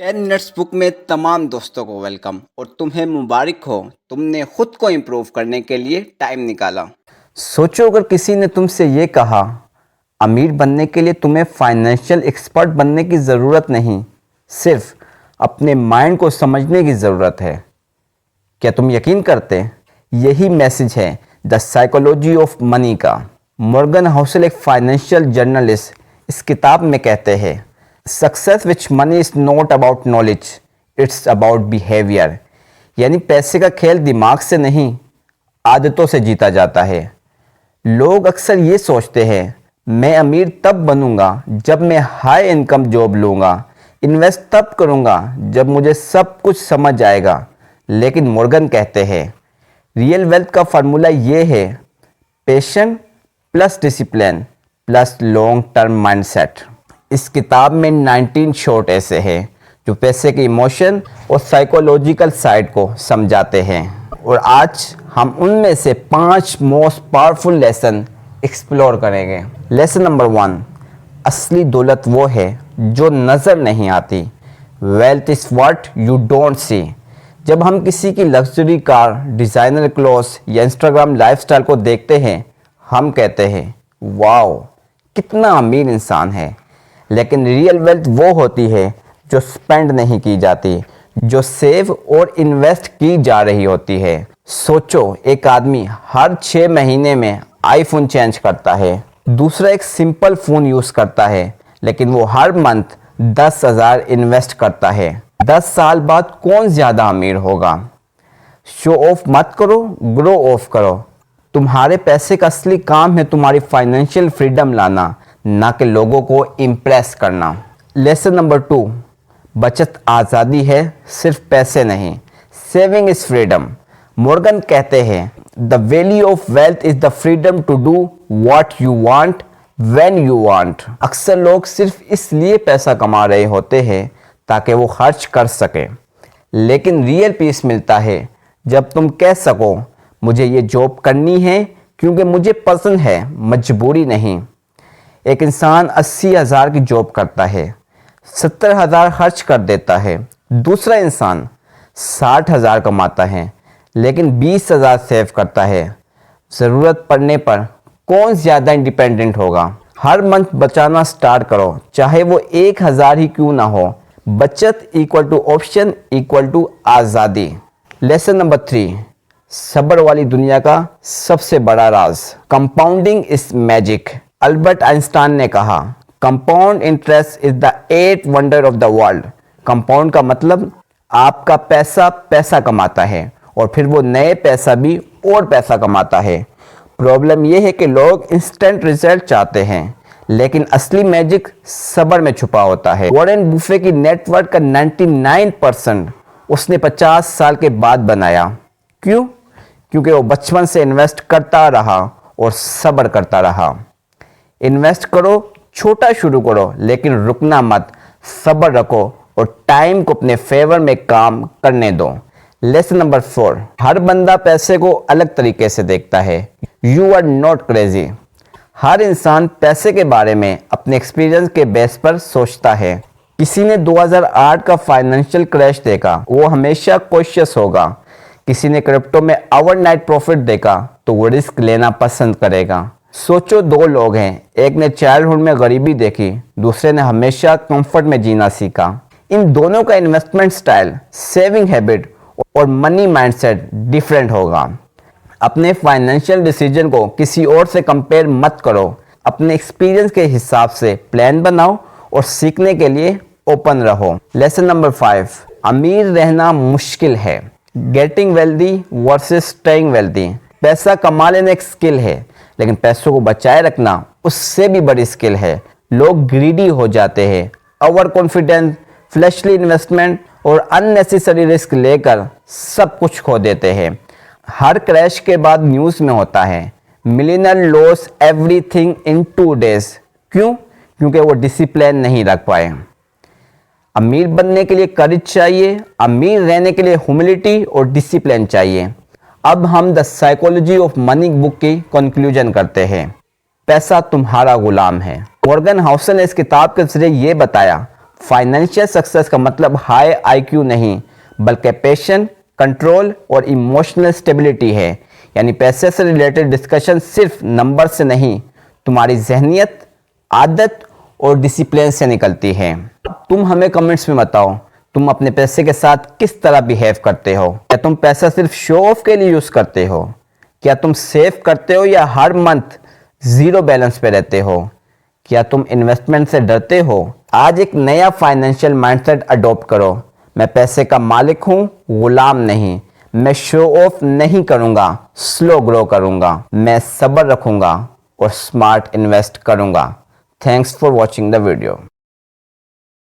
10 minutes book में तमाम दोस्तों को वेलकम और तुम्हें मुबारक हो, तुमने खुद को इम्प्रूव करने के लिए टाइम निकाला। सोचो अगर किसी ने तुमसे ये कहा, अमीर बनने के लिए तुम्हें फाइनेंशियल एक्सपर्ट बनने की ज़रूरत नहीं, सिर्फ अपने माइंड को समझने की ज़रूरत है। क्या तुम यकीन करते? यही मैसेज है द साइकोलॉजी ऑफ मनी का। मॉर्गन हाउसल एक फाइनेंशियल जर्नलिस्ट इस किताब में कहते हैं, success which money is not about knowledge, it's about behaviour. यानी पैसे का खेल दिमाग से नहीं, आदतों से जीता जाता है। लोग अक्सर ये सोचते हैं, मैं अमीर तब बनूंगा जब मैं हाई इनकम जॉब लूँगा, इन्वेस्ट तब करूँगा जब मुझे सब कुछ समझ आएगा। लेकिन मॉर्गन कहते हैं, रियल वेल्थ का फार्मूला ये है, patience plus discipline plus long term mindset. इस किताब में 19 शॉर्ट ऐसे हैं जो पैसे के इमोशन और साइकोलॉजिकल साइड को समझाते हैं, और आज हम उनमें से 5 मोस्ट पावरफुल लेसन एक्सप्लोर करेंगे। लेसन नंबर 1, असली दौलत वो है जो नज़र नहीं आती। Wealth is what you don't see. जब हम किसी की लग्जरी कार, डिज़ाइनर क्लोथ्स या इंस्टाग्राम लाइफस्टाइल को देखते हैं, हम कहते हैं वाओ कितना अमीर इंसान है। लेकिन रियल वेल्थ वो होती है जो स्पेंड नहीं की जाती, जो सेव और इन्वेस्ट की जा रही होती है। सोचो, एक आदमी हर 6 महीने में आईफोन चेंज करता है, दूसरा एक सिंपल फ़ोन यूज़ करता है, लेकिन वो हर मंथ 10,000 इन्वेस्ट करता है। 10 साल बाद कौन ज़्यादा अमीर होगा? शो ऑफ मत करो, ग्रो ऑफ करो। तुम्हारे पैसे का असली काम है तुम्हारी फाइनेंशियल फ्रीडम लाना, ना कि लोगों को इम्प्रेस करना। लेसन नंबर 2, बचत आज़ादी है, सिर्फ पैसे नहीं। Saving is freedom. मॉर्गन कहते हैं, the value of wealth is the freedom to do what you want when you want. अक्सर लोग सिर्फ इसलिए पैसा कमा रहे होते हैं ताकि वो खर्च कर सकें, लेकिन रियल पीस मिलता है जब तुम कह सको, मुझे ये जॉब करनी है क्योंकि मुझे पसंद है, मजबूरी नहीं। एक इंसान 80,000 की जॉब करता है, 70,000 खर्च कर देता है। दूसरा इंसान 60,000 कमाता है, लेकिन 20,000 सेव करता है। ज़रूरत पड़ने पर कौन ज़्यादा इंडिपेंडेंट होगा? हर मंथ बचाना स्टार्ट करो, चाहे वो 1,000 ही क्यों ना हो। बचत equal to option equal to आज़ादी। लेसन नंबर 3, सब्र वाली दुनिया का सबसे बड़ा राज, compounding is magic. Albert Einstein ने कहा, compound interest is the 8th wonder of the world. Compound का मतलब आपका पैसा पैसा कमाता है और फिर वो नए पैसा भी और पैसा कमाता है। प्रॉब्लम यह है कि लोग इंस्टेंट रिजल्ट चाहते हैं, लेकिन असली मैजिक सब्र में छुपा होता है। वॉरेन बुफे की नेटवर्क का 99% उसने 50 साल के बाद बनाया। क्यों? क्योंकि वो बचपन से इन्वेस्ट करता रहा और सब्र करता रहा। इन्वेस्ट करो, छोटा शुरू करो, लेकिन रुकना मत, सब्र रखो और टाइम को अपने फेवर में काम करने दो। लेसन नंबर 4, हर बंदा पैसे को अलग तरीके से देखता है। You are not crazy. हर इंसान पैसे के बारे में अपने एक्सपीरियंस के बेस पर सोचता है। किसी ने 2008 का फाइनेंशियल क्रैश देखा, वो हमेशा कॉशियस होगा। किसी ने क्रिप्टो में ओवरनाइट प्रॉफिट देखा तो वो रिस्क लेना पसंद करेगा। सोचो, 2 लोग हैं, एक ने चाइल्डहुड में गरीबी देखी, दूसरे ने हमेशा कंफर्ट में जीना सीखा। इन दोनों का इन्वेस्टमेंट स्टाइल, सेविंग हैबिट और मनी माइंडसेट डिफरेंट होगा। अपने फाइनेंशियल डिसीजन को किसी और से कंपेयर मत करो। अपने एक्सपीरियंस के हिसाब से प्लान बनाओ और सीखने के लिए ओपन रहो। लेसन नंबर 5, अमीर रहना मुश्किल है। Getting wealthy versus staying wealthy. पैसा कमा लेना एक स्किल है, लेकिन पैसों को बचाए रखना उससे भी बड़ी स्किल है। लोग ग्रीडी हो जाते हैं, ओवर कॉन्फिडेंस, फ्लैशली इन्वेस्टमेंट और अननेसेसरी रिस्क लेकर सब कुछ खो देते हैं। हर क्रैश के बाद न्यूज़ में होता है, millionaire loss everything in 2 days। क्यों? क्योंकि वो डिसिप्लिन नहीं रख पाए। अमीर बनने के लिए करेज चाहिए, अमीर रहने के लिए ह्यूमिलिटी और डिसिप्लिन चाहिए। अब हम the psychology of money book की कंक्लूजन करते हैं। पैसा तुम्हारा गुलाम है। मॉर्गन हाउसल ने इस किताब के जरिए ये बताया, फाइनेंशियल सक्सेस का मतलब हाई आईक्यू नहीं, बल्कि पेशेंस, कंट्रोल और इमोशनल स्टेबिलिटी है। यानी पैसे से रिलेटेड डिस्कशन सिर्फ नंबर से नहीं, तुम्हारी जहनियत, आदत और डिसिप्लिन से निकलती है। तुम हमें कमेंट्स में बताओ, तुम अपने पैसे के साथ किस तरह बिहेव करते हो? क्या तुम पैसा सिर्फ शो ऑफ के लिए यूज करते हो? क्या तुम सेव करते हो या हर मंथ जीरो बैलेंस पे रहते हो? क्या तुम इन्वेस्टमेंट से डरते हो? आज एक नया फाइनेंशियल माइंडसेट अडॉप्ट करो। मैं पैसे का मालिक हूं, गुलाम नहीं। मैं शो ऑफ नहीं करूंगा, स्लो ग्रो करूंगा। मैं सब्र रखूंगा और स्मार्ट इन्वेस्ट करूंगा। Thanks for watching the video.